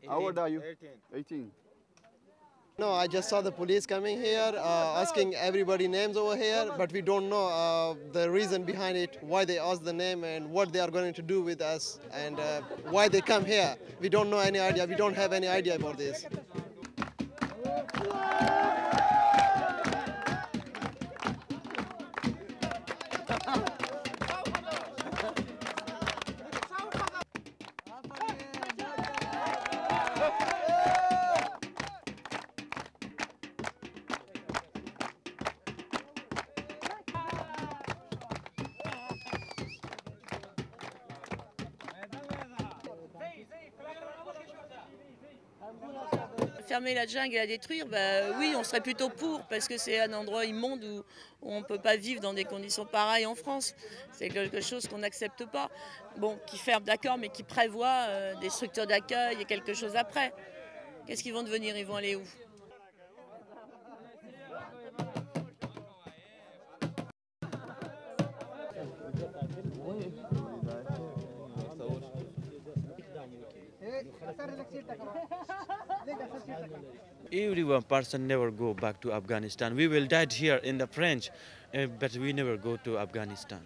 How old are you? 18. No, I just saw the police coming here, asking everybody names over here, but we don't know the reason behind it, why they ask the name and what they are going to do with us and why they come here. We don't know any idea. We don't have any idea about this. Fermer la jungle et la détruire, bah, oui, on serait plutôt pour, parce que c'est un endroit immonde où on ne peut pas vivre dans des conditions pareilles en France. C'est quelque chose qu'on n'accepte pas. Bon, qui ferme, d'accord, mais qui prévoit des structures d'accueil et quelque chose après. Qu'est-ce qu'ils vont devenir? Ils vont aller où? Every one person never go back to Afghanistan. We will die here in the French, but we never go to Afghanistan.